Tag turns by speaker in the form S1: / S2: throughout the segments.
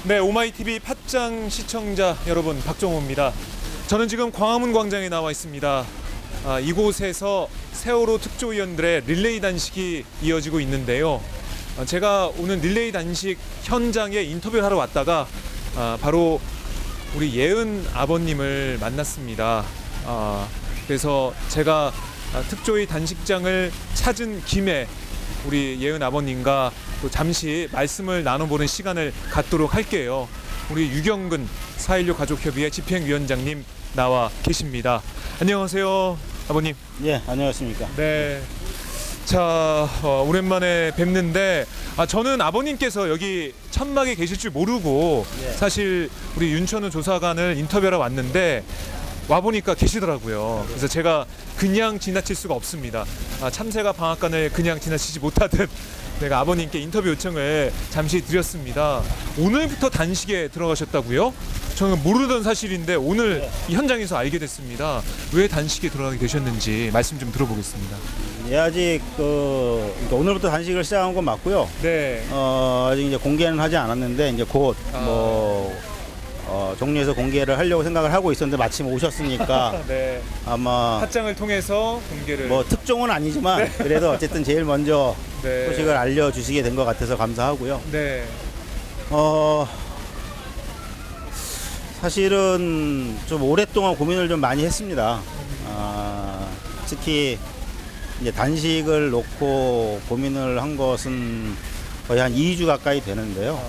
S1: 네, 오마이TV 팟짱 시청자 여러분, 박정호입니다. 저는 지금 광화문 광장에 나와 있습니다. 이곳에서 세월호 특조위원들의 릴레이 단식이 이어지고 있는데요. 제가 오늘 릴레이 단식 현장에 인터뷰를 하러 왔다가 바로 우리 예은 아버님을 만났습니다. 그래서 제가 특조위 단식장을 찾은 김에 우리 예은 아버님과 또 잠시 말씀을 나눠보는 시간을 갖도록 할게요. 우리 유경근 4.16 가족협의회 집행위원장님 나와 계십니다. 안녕하세요, 아버님.
S2: 예, 안녕하십니까.
S1: 네. 자, 오랜만에 뵙는데 저는 아버님께서 여기 천막에 계실 줄 모르고 사실 우리 윤천우 조사관을 인터뷰하러 왔는데 와보니까 계시더라고요. 그래서 제가 그냥 지나칠 수가 없습니다. 참새가 방앗간을 그냥 지나치지 못하듯 내가 아버님께 인터뷰 요청을 잠시 드렸습니다. 오늘부터 단식에 들어가셨다고요? 저는 모르던 사실인데 오늘 이 현장에서 알게 됐습니다. 왜 단식에 들어가게 되셨는지 말씀 좀 들어보겠습니다.
S2: 예, 아직 그러니까 오늘부터 단식을 시작한 건 맞고요.
S1: 네.
S2: 아직 이제 공개는 하지 않았는데 이제 곧 종료해서 공개를 하려고 생각을 하고 있었는데 마침 오셨으니까
S1: 네.
S2: 아마
S1: 팟짱을 통해서 공개를.
S2: 뭐 특종은 아니지만 그래도 어쨌든 제일 먼저
S1: 네.
S2: 소식을 알려주시게 된 것 같아서 감사하고요.
S1: 네.
S2: 사실은 좀 오랫동안 고민을 좀 많이 했습니다. 특히 이제 단식을 놓고 고민을 한 것은 거의 한 2주 가까이 되는데요.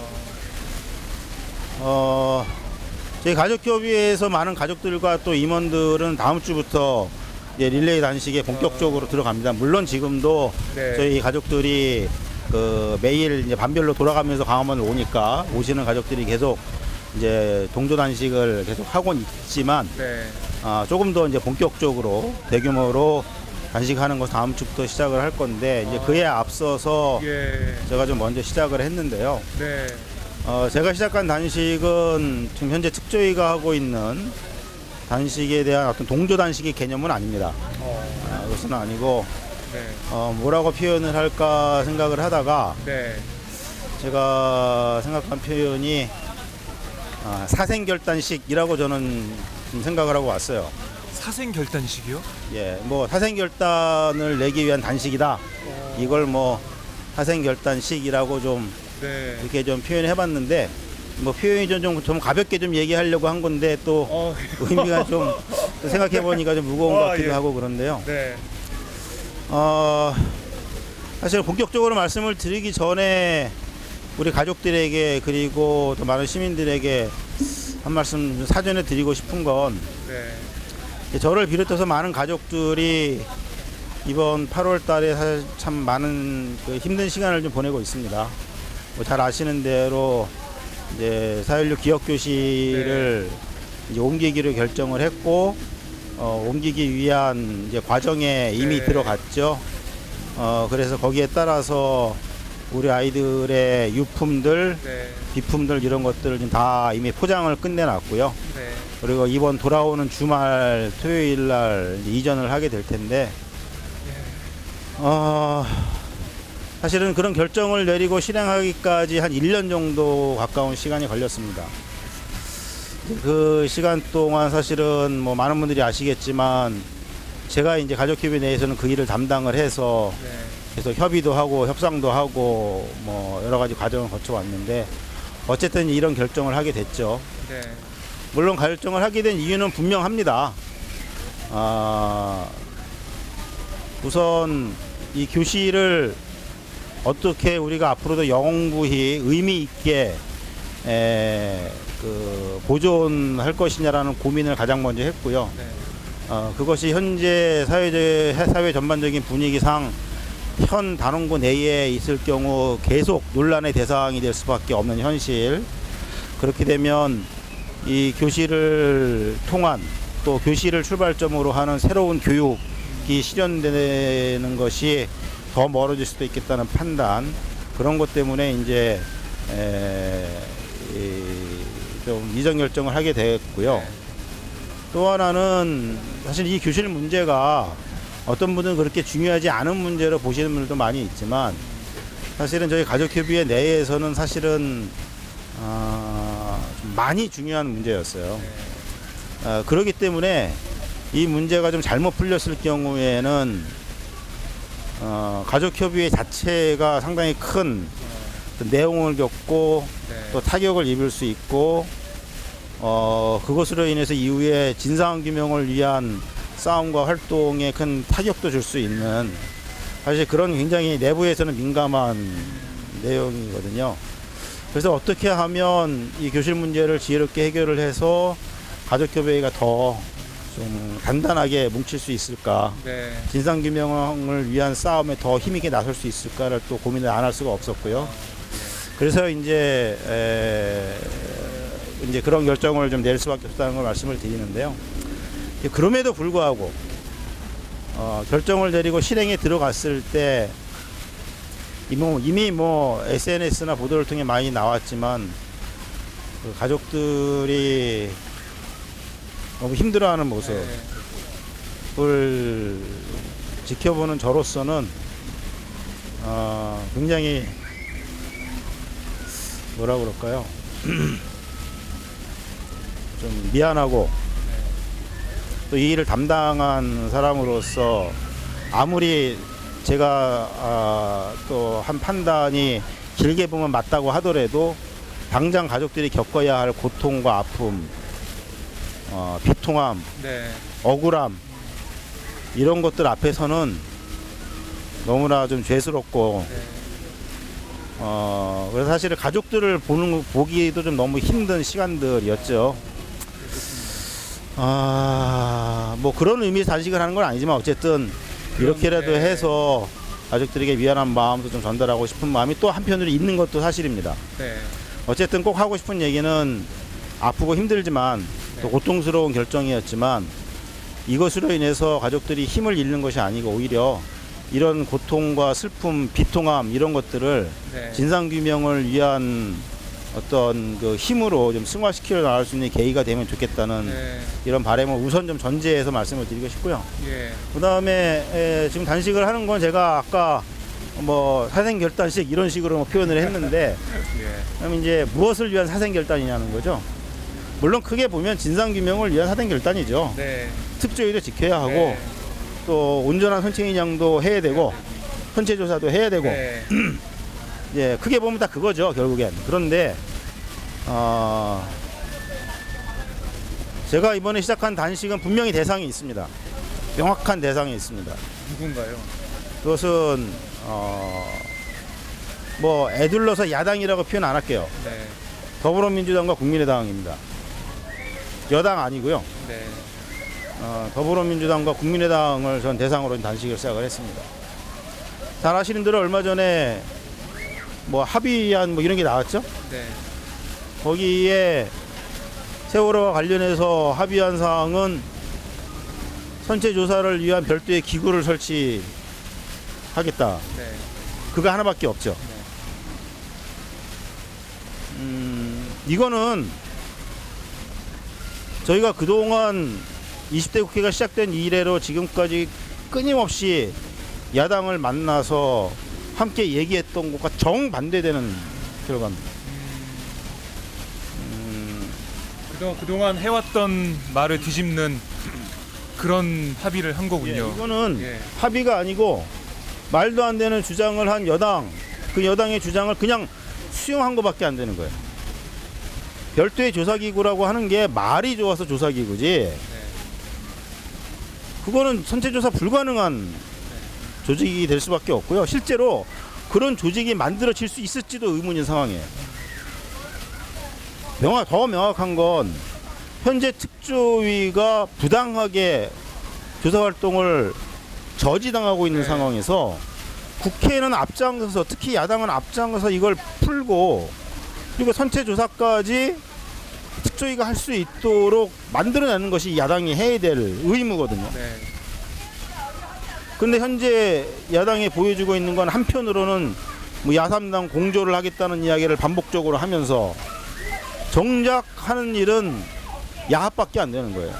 S2: 저희 가족협의회에서 많은 가족들과 또 임원들은 다음 주부터 이제 릴레이 단식에 본격적으로 들어갑니다. 물론 지금도
S1: 네.
S2: 저희 가족들이 매일 이제 반별로 돌아가면서 광화문을 오니까 오시는 가족들이 계속 이제 동조 단식을 계속 하고 있지만
S1: 네.
S2: 조금 더 이제 본격적으로 대규모로 단식하는 것 다음 주부터 시작을 할 건데 이제 그에 앞서서
S1: 예.
S2: 제가 좀 먼저 시작을 했는데요.
S1: 네.
S2: 제가 시작한 단식은 지금 현재 특조위가 하고 있는 단식에 대한 어떤 동조 단식의 개념은 아닙니다. 그것은 아니고
S1: 네.
S2: 뭐라고 표현을 할까 생각을 하다가
S1: 네.
S2: 제가 생각한 표현이 사생결단식이라고 저는 좀 생각을 하고 왔어요.
S1: 사생결단식이요?
S2: 예, 뭐 사생결단을 내기 위한 단식이다. 이걸 뭐 사생결단식이라고 좀
S1: 네.
S2: 이렇게 좀 표현해봤는데 뭐 표현이 좀 가볍게 좀 얘기하려고 한 건데 또 의미가 좀 생각해보니까 좀 무거운 것 같기도
S1: 예.
S2: 하고 그런데요.
S1: 네.
S2: 사실 본격적으로 말씀을 드리기 전에 우리 가족들에게 그리고 또 많은 시민들에게 한 말씀 사전에 드리고 싶은 건
S1: 네.
S2: 저를 비롯해서 많은 가족들이 이번 8월 달에 사실 참 많은 힘든 시간을 좀 보내고 있습니다. 뭐 잘 아시는 대로 이제 4.16 기억교실을 이제 옮기기로 결정을 했고 옮기기 위한 이제 과정에 이미 들어갔죠. 그래서 거기에 따라서 우리 아이들의 유품들, 비품들 이런 것들을 지금 다 이미 포장을 끝내놨고요.
S1: 네.
S2: 그리고 이번 돌아오는 주말 토요일 날 이전을 하게 될 텐데 사실은 그런 결정을 내리고 실행하기까지 한 1년 정도 가까운 시간이 걸렸습니다. 그 시간 동안 사실은 뭐 많은 분들이 아시겠지만 제가 이제 가족협의 내에서는 그 일을 담당을 해서 계속 협의도 하고 협상도 하고 뭐 여러 가지 과정을 거쳐왔는데 어쨌든 이런 결정을 하게 됐죠.
S1: 네.
S2: 물론 결정을 하게 된 이유는 분명합니다. 우선 이 교실을 어떻게 우리가 앞으로도 영구히 의미 있게 보존할 것이냐라는 고민을 가장 먼저 했고요. 그것이 현재 사회 전반적인 분위기상 현 단원고 내에 있을 경우 계속 논란의 대상이 될 수밖에 없는 현실. 그렇게 되면 이 교실을 통한 또 교실을 출발점으로 하는 새로운 교육이 실현되는 것이 더 멀어질 수도 있겠다는 판단, 그런 것 때문에 이제 좀 이전 결정을 하게 됐고요. 또 하나는 사실 이 교실 문제가 어떤 분들은 그렇게 중요하지 않은 문제로 보시는 분들도 많이 있지만 사실은 저희 가족협의회 내에서는 사실은 많이 중요한 문제였어요.
S1: 네.
S2: 그렇기 때문에 이 문제가 좀 잘못 풀렸을 경우에는 가족협의회 자체가 상당히 큰 어떤 내용을 겪고
S1: 네.
S2: 또 타격을 입을 수 있고 그것으로 인해서 이후에 진상규명을 위한 싸움과 활동에 큰 타격도 줄 수 있는 사실 그런 굉장히 내부에서는 민감한 내용이거든요. 그래서 어떻게 하면 이 교실 문제를 지혜롭게 해결을 해서 가족협의회가 더 좀 단단하게 뭉칠 수 있을까,
S1: 네.
S2: 진상규명을 위한 싸움에 더 힘있게 나설 수 있을까를 또 고민을 안 할 수가 없었고요. 그래서 이제 그런 결정을 좀 낼 수밖에 없다는 걸 말씀을 드리는데요. 그럼에도 불구하고 결정을 내리고 실행에 들어갔을 때 이미 SNS나 보도를 통해 많이 나왔지만 그 가족들이 너무 힘들어하는 모습을 지켜보는 저로서는 굉장히 뭐라 그럴까요? 좀 미안하고 또 이 일을 담당한 사람으로서 아무리 제가 또 한 판단이 길게 보면 맞다고 하더라도 당장 가족들이 겪어야 할 고통과 아픔, 비통함,
S1: 네.
S2: 억울함 이런 것들 앞에서는 너무나 좀 죄스럽고
S1: 네.
S2: 그래서 사실은 가족들을 보기도 좀 너무 힘든 시간들이었죠. 뭐 그런 의미에서 단식을 하는 건 아니지만 어쨌든 이렇게라도
S1: 네.
S2: 해서 가족들에게 미안한 마음도 좀 전달하고 싶은 마음이 또 한편으로 있는 것도 사실입니다.
S1: 네.
S2: 어쨌든 꼭 하고 싶은 얘기는 아프고 힘들지만 또 고통스러운 결정이었지만 이것으로 인해서 가족들이 힘을 잃는 것이 아니고 오히려 이런 고통과 슬픔, 비통함 이런 것들을
S1: 네.
S2: 진상규명을 위한 어떤 그 힘으로 좀 승화시켜 나갈 수 있는 계기가 되면 좋겠다는
S1: 네.
S2: 이런 바람을 우선 좀 전제해서 말씀을 드리고 싶고요.
S1: 예.
S2: 그 다음에 지금 단식을 하는 건 제가 아까 뭐 사생결단식 이런 식으로 뭐 표현을 했는데
S1: 예.
S2: 그럼 이제 무엇을 위한 사생결단이냐는 거죠. 물론 크게 보면 진상규명을 위한 사생결단이죠.
S1: 네.
S2: 특조위도 지켜야 하고
S1: 네.
S2: 또 온전한 선체인양도 해야 되고 선체조사도 해야 되고
S1: 네.
S2: 예, 크게 보면 다 그거죠 결국엔. 그런데 제가 이번에 시작한 단식은 분명히 대상이 있습니다. 명확한 대상이 있습니다.
S1: 누군가요?
S2: 그것은 뭐 애둘러서 야당이라고 표현 안 할게요.
S1: 네.
S2: 더불어민주당과 국민의당입니다. 여당 아니고요.
S1: 네.
S2: 더불어민주당과 국민의당을 전 대상으로 단식을 시작을 했습니다. 잘 아시는 대로 얼마 전에 뭐 합의안 뭐 이런 게 나왔죠.
S1: 네.
S2: 거기에 세월호와 관련해서 합의한 사항은 선체 조사를 위한 별도의 기구를 설치하겠다.
S1: 네.
S2: 그거 하나밖에 없죠. 이거는 저희가 그동안 20대 국회가 시작된 이래로 지금까지 끊임없이 야당을 만나서 함께 얘기했던 것과 정반대되는 결과입니다.
S1: 그동안 해왔던 말을 뒤집는 그런 합의를 한 거군요.
S2: 예, 이거는
S1: 예.
S2: 합의가 아니고 말도 안 되는 주장을 한 여당, 그 여당의 주장을 그냥 수용한 것밖에 안 되는 거예요. 별도의 조사기구라고 하는 게 말이 좋아서 조사기구지 그거는 선체조사 불가능한 조직이 될 수밖에 없고요. 실제로 그런 조직이 만들어질 수 있을지도 의문인 상황이에요. 더 명확한 건 현재 특조위가 부당하게 조사활동을 저지당하고 있는
S1: 네.
S2: 상황에서 국회는 앞장서서 특히 야당은 앞장서서 이걸 풀고 그리고 선체조사까지 특조위가 할 수 있도록 만들어내는 것이 야당이 해야 될 의무거든요.
S1: 네.
S2: 근데 현재 야당이 보여주고 있는 건 한편으로는 뭐 야삼당 공조를 하겠다는 이야기를 반복적으로 하면서 정작 하는 일은 야합밖에 안 되는 거예요.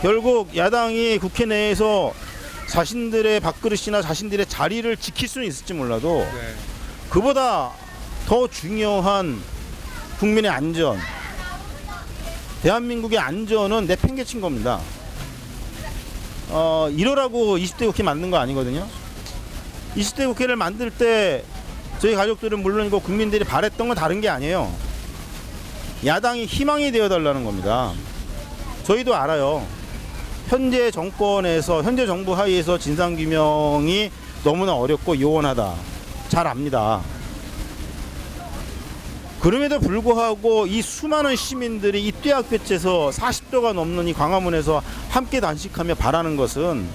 S2: 결국 야당이 국회 내에서 자신들의 밥그릇이나 자신들의 자리를 지킬 수는 있을지 몰라도
S1: 네.
S2: 그보다 더 중요한 국민의 안전, 대한민국의 안전은 내팽개친 겁니다. 이러라고 20대 국회 만든 거 아니거든요. 20대 국회를 만들 때 저희 가족들은 물론이고 국민들이 바랬던 건 다른 게 아니에요. 야당이 희망이 되어달라는 겁니다. 저희도 알아요. 현재 정권에서, 현재 정부 하에서 진상규명이 너무나 어렵고 요원하다. 잘 압니다. 그럼에도 불구하고 이 수많은 시민들이 이 떼약볕에서 40도가 넘는 이 광화문에서 함께 단식하며 바라는 것은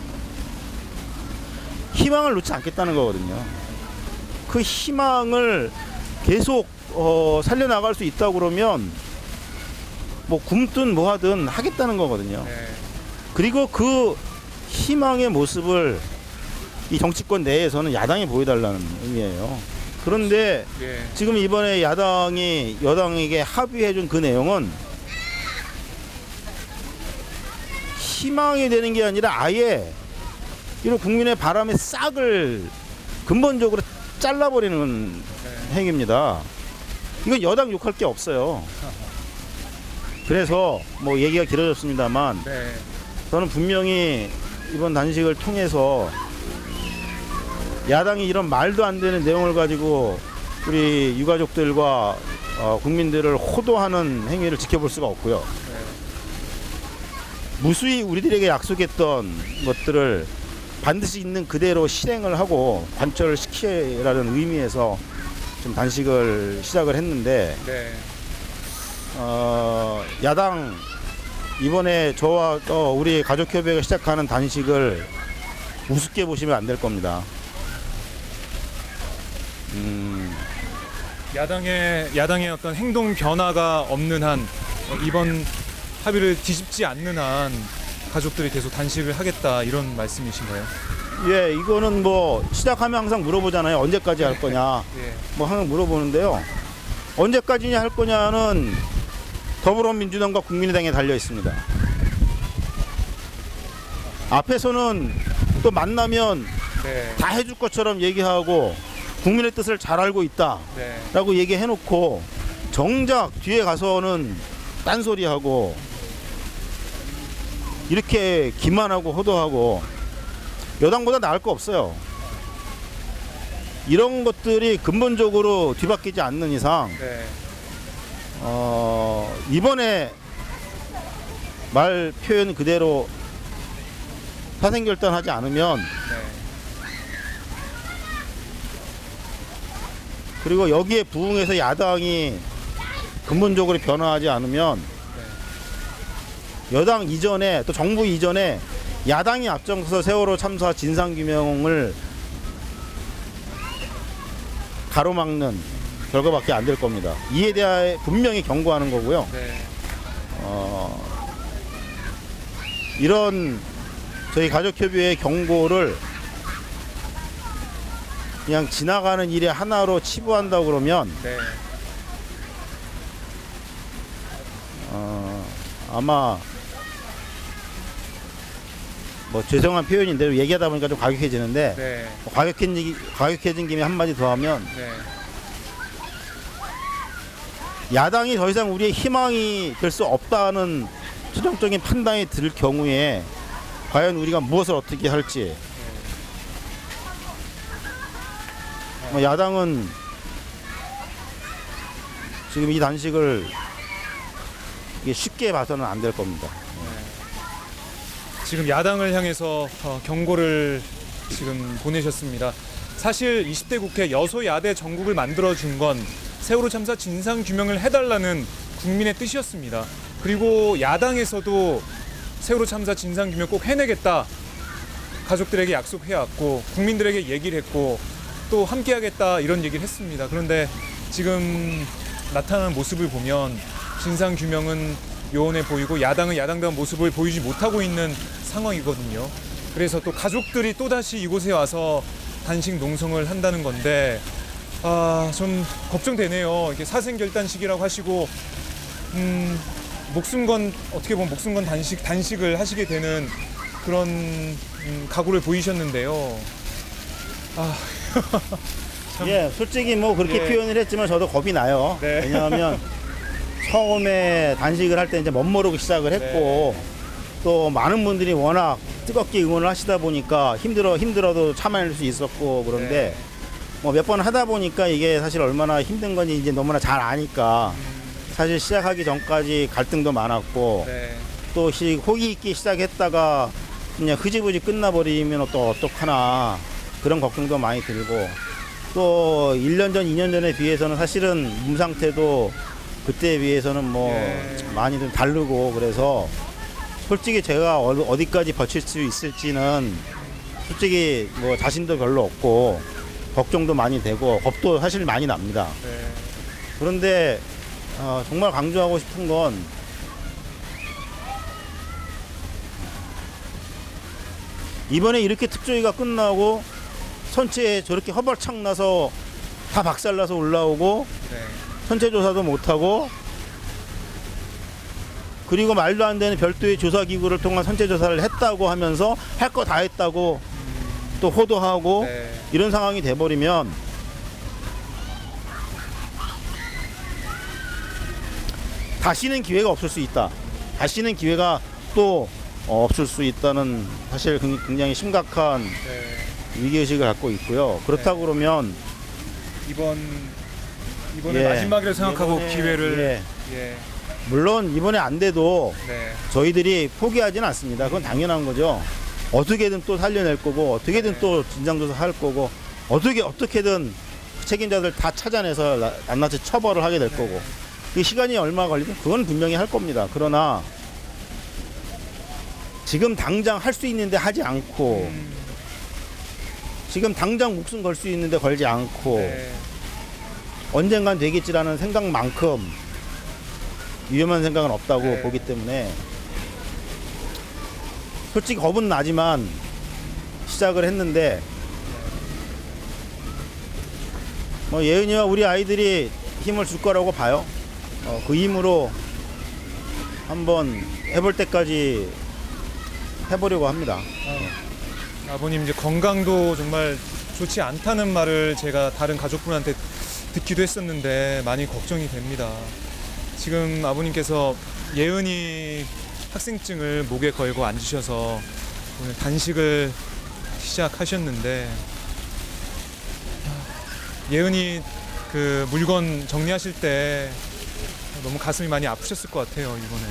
S2: 희망을 놓지 않겠다는 거거든요. 그 희망을 계속 살려나갈 수 있다고 그러면 뭐 굶든 뭐 하든 하겠다는 거거든요.
S1: 네.
S2: 그리고 그 희망의 모습을 이 정치권 내에서는 야당이 보여달라는 의미예요. 그런데
S1: 예.
S2: 지금 이번에 야당이 여당에게 합의해준 그 내용은 희망이 되는 게 아니라 아예 이런 국민의 바람의 싹을 근본적으로 잘라버리는 행위입니다. 이건 여당 욕할 게 없어요. 그래서 뭐 얘기가 길어졌습니다만
S1: 네.
S2: 저는 분명히 이번 단식을 통해서 야당이 이런 말도 안 되는 내용을 가지고 우리 유가족들과 국민들을 호도하는 행위를 지켜볼 수가 없고요. 무수히 우리들에게 약속했던 것들을 반드시 있는 그대로 실행을 하고 관철을 시키라는 의미에서 좀 단식을 시작을 했는데
S1: 네.
S2: 야당 이번에 저와 우리 가족협의회가 시작하는 단식을 우습게 보시면 안 될 겁니다.
S1: 야당의 어떤 행동 변화가 없는 한 이번 합의를 뒤집지 않는 한 가족들이 계속 단식을 하겠다 이런 말씀이신가요?
S2: 예, 이거는 뭐 시작하면 항상 물어보잖아요. 언제까지 할 거냐.
S1: 예.
S2: 뭐 항상 물어보는데요. 언제까지냐 할 거냐는 더불어민주당과 국민의당에 달려 있습니다. 앞에서는 또 만나면
S1: 네.
S2: 다 해줄 것처럼 얘기하고 국민의 뜻을 잘 알고 있다라고
S1: 네.
S2: 얘기해놓고 정작 뒤에 가서는 딴소리하고 이렇게 기만하고 호도하고 여당보다 나을 거 없어요. 이런 것들이 근본적으로 뒤바뀌지 않는 이상
S1: 네.
S2: 이번에 말 표현 그대로 사생결단하지 않으면
S1: 네.
S2: 그리고 여기에 부응해서 야당이 근본적으로 변화하지 않으면 여당 이전에 또 정부 이전에 야당이 앞장서서 세월호 참사 진상규명을 가로막는 결과밖에 안 될 겁니다. 이에 대해 분명히 경고하는 거고요.
S1: 네.
S2: 이런 저희 가족협의회의 경고를 그냥 지나가는 일의 하나로 치부한다고 그러면
S1: 네.
S2: 아마 뭐 죄송한 표현인데 얘기하다 보니까 좀 과격해지는데
S1: 네.
S2: 뭐 과격해진 김에 한마디 더 하면
S1: 네.
S2: 야당이 더 이상 우리의 희망이 될 수 없다는 최종적인 판단이 들 경우에 과연 우리가 무엇을 어떻게 할지 뭐 야당은 지금 이 단식을 이게 쉽게 봐서는 안 될 겁니다.
S1: 지금 야당을 향해서 경고를 지금 보내셨습니다. 사실 20대 국회 여소야대 정국을 만들어준 건 세월호 참사 진상규명을 해달라는 국민의 뜻이었습니다. 그리고 야당에서도 세월호 참사 진상규명 꼭 해내겠다. 가족들에게 약속해왔고 국민들에게 얘기를 했고 또 함께하겠다 이런 얘기를 했습니다. 그런데 지금 나타난 모습을 보면 진상규명은 요원해 보이고 야당은 야당다운 모습을 보이지 못하고 있는 상황이거든요. 그래서 또 가족들이 또다시 이곳에 와서 단식 농성을 한다는 건데 좀 걱정되네요. 이게 사생결단식이라고 하시고 목숨 건 어떻게 보면 목숨 건 단식을 하시게 되는 그런 각오를 보이셨는데요.
S2: 예, 솔직히 뭐 그렇게
S1: 예.
S2: 표현을 했지만 저도 겁이 나요.
S1: 네.
S2: 왜냐하면 처음에 단식을 할 때 이제 멋모르고 시작을 했고 또 많은 분들이 워낙 뜨겁게 응원을 하시다 보니까 힘들어도 참아낼 수 있었고 그런데 뭐 몇 번 하다 보니까 이게 사실 얼마나 힘든 건지 이제 너무나 잘 아니까 사실 시작하기 전까지 갈등도 많았고 또 호기 있게 시작했다가 그냥 흐지부지 끝나버리면 또 어떡하나 그런 걱정도 많이 들고 또 1년 전, 2년 전에 비해서는 사실은 몸 상태도 그때에 비해서는 뭐 많이 좀 다르고 그래서 솔직히 제가 어디까지 버틸 수 있을지는 솔직히 뭐 자신도 별로 없고 걱정도 많이 되고 겁도 사실 많이 납니다. 그런데 정말 강조하고 싶은 건 이번에 이렇게 특조위가 끝나고 선체에 저렇게 허벌창 나서 다 박살나서 올라오고 선체 조사도 못하고 그리고 말도 안 되는 별도의 조사기구를 통한 선체 조사를 했다고 하면서 할 거 다 했다고 또 호도하고 이런 상황이 돼버리면 다시는 기회가 없을 수 있다. 다시는 기회가 또 없을 수 있다는 사실 굉장히 심각한 위기의식을 갖고 있고요. 그렇다고 그러면
S1: 이번에 마지막이라 생각하고 기회를
S2: 물론 이번에 안 돼도 저희들이 포기하지는 않습니다. 그건 당연한 거죠. 어떻게든 또 살려낼 거고 어떻게든 또 진상조사 할 거고 어떻게든 책임자들 다 찾아내서 낱낱이 처벌을 하게 될 거고 그 시간이 얼마 걸리든 그건 분명히 할 겁니다. 그러나 지금 당장 할 수 있는데 하지 않고 지금 당장 목숨 걸 수 있는데 걸지 않고 언젠간 되겠지라는 생각만큼 위험한 생각은 없다고 보기 때문에 솔직히 겁은 나지만 시작을 했는데 뭐 예은이와 우리 아이들이 힘을 줄 거라고 봐요. 그 힘으로 한번 해볼 때까지 해보려고 합니다.
S1: 아버님 이제 건강도 정말 좋지 않다는 말을 제가 다른 가족분한테 듣기도 했었는데 많이 걱정이 됩니다. 지금 아버님께서 예은이 학생증을 목에 걸고 앉으셔서 오늘 단식을 시작하셨는데 예은이 그 물건 정리하실 때 너무 가슴이 많이 아프셨을 것 같아요. 이번에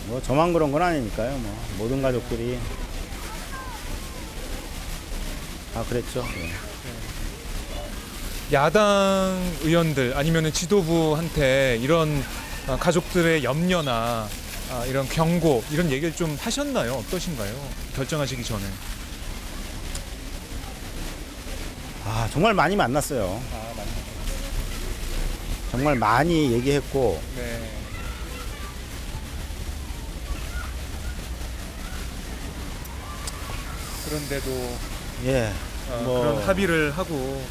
S2: 뭐 저만 그런 건 아니니까요. 뭐 모든 가족들이 다 그랬죠.
S1: 야당 의원들 아니면 지도부한테 이런 가족들의 염려나 이런 경고 이런 얘기를 좀 하셨나요? 어떠신가요? 결정하시기 전에.
S2: 정말 많이 만났어요. 정말 많이 얘기했고
S1: 그런데도
S2: 뭐
S1: 그런 합의를 하고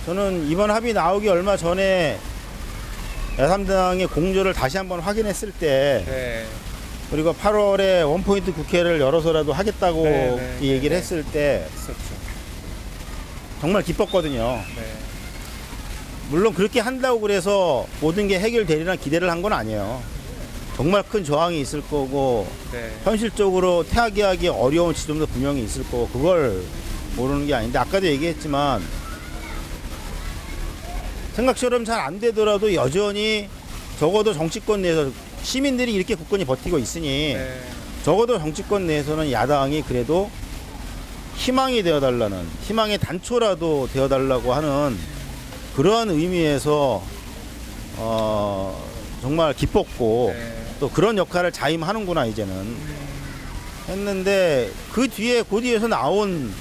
S2: 저는 이번 합의 나오기 얼마 전에 야3당의 공조를 다시 한번 확인했을 때 그리고 8월에 원포인트 국회를 열어서라도 하겠다고 얘기를 했을 때 정말 기뻤거든요. 물론 그렇게 한다고 그래서 모든 게 해결되리란 기대를 한 건 아니에요. 정말 큰 저항이 있을 거고 현실적으로 타개하기 어려운 지점도 분명히 있을 거고 그걸 모르는 게 아닌데 아까도 얘기했지만 생각처럼 잘 안 되더라도 여전히 적어도 정치권 내에서 시민들이 이렇게 굳건히 버티고 있으니 적어도 정치권 내에서는 야당이 그래도 희망이 되어달라는 희망의 단초라도 되어달라고 하는 그러한 의미에서 정말 기뻤고 또 그런 역할을 자임하는구나 이제는 했는데 그 뒤에 그 뒤에서 나온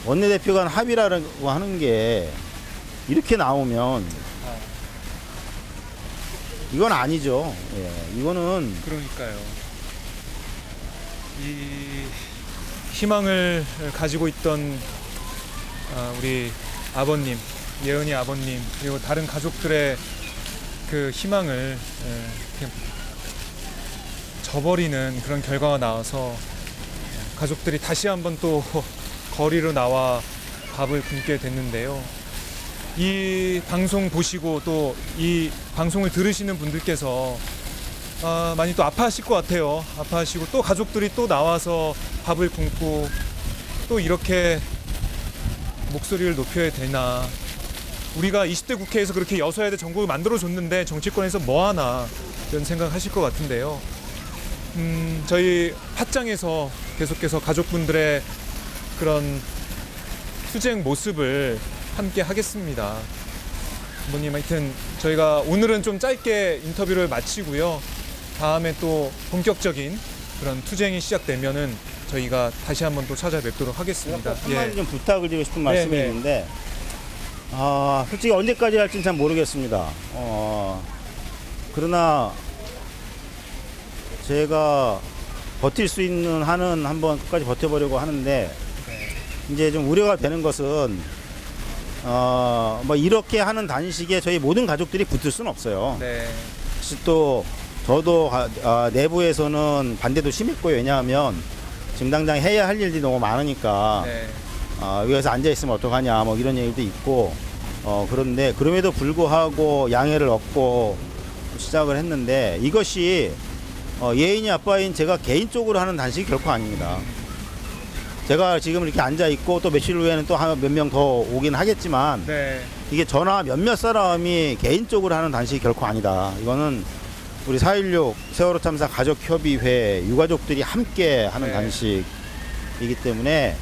S2: 원내대표 간 합의라고 하는 게 이렇게 나오면 이건 아니죠. 이거는
S1: 그러니까요. 이 희망을 가지고 있던 우리 아버님, 예은이 아버님 그리고 다른 가족들의 그 희망을 그냥 저버리는 그런 결과가 나와서 가족들이 다시 한번 또 거리로 나와 밥을 굶게 됐는데요. 이 방송 보시고 또 이 방송을 들으시는 분들께서 많이 또 아파하실 것 같아요. 아파하시고 또 가족들이 또 나와서 밥을 굶고 또 이렇게 목소리를 높여야 되나. 우리가 20대 국회에서 그렇게 여서야대 정국을 만들어줬는데 정치권에서 뭐하나 이런 생각하실 것 같은데요. 저희 팟짱에서 계속해서 가족분들의 그런 투쟁 모습을 함께 하겠습니다. 부모님 하여튼 저희가 오늘은 좀 짧게 인터뷰를 마치고요. 다음에 또 본격적인 그런 투쟁이 시작되면은 저희가 다시 한번 또 찾아뵙도록 하겠습니다.
S2: 한마디 좀 부탁을 드리고 싶은 말씀이
S1: 네.
S2: 있는데 솔직히 언제까지 할지는 잘 모르겠습니다. 그러나 제가 버틸 수 있는 한은 한번 끝까지 버텨보려고 하는데 이제 좀 우려가 되는 것은 뭐 이렇게 하는 단식에 저희 모든 가족들이 붙을 수는 없어요.
S1: 네.
S2: 혹시 또 저도 내부에서는 반대도 심했고요. 왜냐하면 지금 당장 해야 할 일들이 너무 많으니까
S1: 네.
S2: 여기서 앉아 있으면 어떡하냐 뭐 이런 얘기도 있고 그런데 그럼에도 불구하고 양해를 얻고 시작을 했는데 이것이 예인이 아빠인 제가 개인적으로 하는 단식이 결코 아닙니다. 제가 지금 이렇게 앉아 있고 또 며칠 후에는 또 몇 명 더 오긴 하겠지만
S1: 네.
S2: 이게 저나 몇몇 사람이 개인적으로 하는 단식이 결코 아니다. 이거는 우리 4.16 세월호 참사 가족협의회 유가족들이 함께 하는
S1: 네.
S2: 단식이기 때문에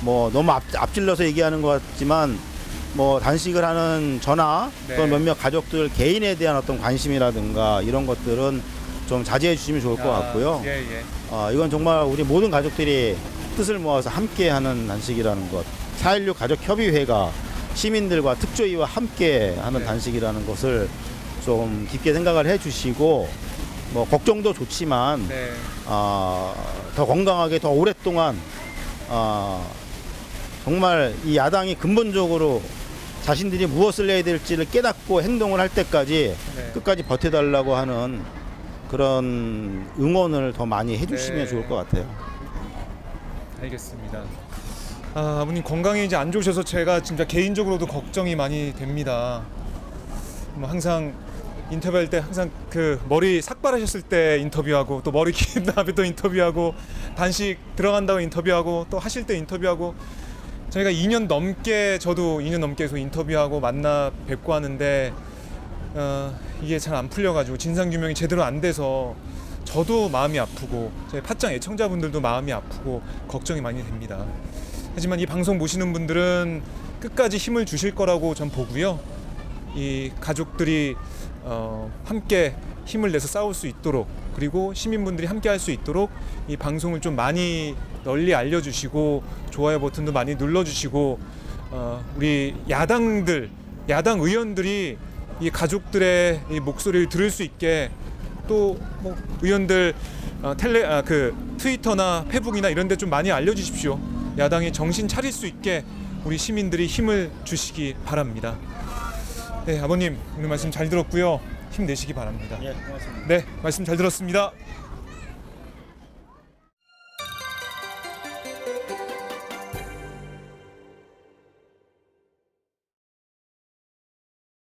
S2: 뭐 너무 앞질러서 얘기하는 것 같지만 뭐 단식을 하는 저나
S1: 네.
S2: 또 몇몇 가족들 개인에 대한 어떤 관심이라든가 이런 것들은 좀 자제해 주시면 좋을 것 같고요.
S1: 예, 예.
S2: 이건 정말 우리 모든 가족들이 뜻을 모아서 함께 하는 단식이라는 것. 4.16 가족협의회가 시민들과 특조위와 함께 하는
S1: 네.
S2: 단식이라는 것을 좀 깊게 생각을 해 주시고 뭐 걱정도 좋지만
S1: 네.
S2: 더 건강하게 더 오랫동안 정말 이 야당이 근본적으로 자신들이 무엇을 해야 될지를 깨닫고 행동을 할 때까지
S1: 네.
S2: 끝까지 버텨달라고 하는 그런 응원을 더 많이 해주시면
S1: 네.
S2: 좋을 것 같아요.
S1: 알겠습니다. 아버님 건강이 이제 안 좋으셔서 제가 진짜 개인적으로도 걱정이 많이 됩니다. 뭐 항상 인터뷰할 때 항상 그 머리 삭발하셨을 때 인터뷰하고 또 머리 긴 다음에 또 인터뷰하고 단식 들어간다고 인터뷰하고 또 하실 때 인터뷰하고 저희가 2년 넘게 저도 2년 넘게 계속 인터뷰하고 만나 뵙고 하는데 이게 잘 안 풀려가지고 진상규명이 제대로 안 돼서 저도 마음이 아프고 저희 팟짱 애청자분들도 마음이 아프고 걱정이 많이 됩니다. 하지만 이 방송 보시는 분들은 끝까지 힘을 주실 거라고 전 보고요. 이 가족들이 함께 힘을 내서 싸울 수 있도록 그리고 시민분들이 함께 할 수 있도록 이 방송을 좀 많이 널리 알려주시고 좋아요 버튼도 많이 눌러주시고 우리 야당 의원들이 이 가족들의 이 목소리를 들을 수 있게 또 뭐 의원들 트위터나 페북이나 이런 데 좀 많이 알려주십시오. 야당이 정신 차릴 수 있게 우리 시민들이 힘을 주시기 바랍니다. 네, 아버님 오늘 말씀 잘 들었고요. 힘내시기 바랍니다.
S2: 예, 고맙습니다.
S1: 네, 말씀 잘 들었습니다.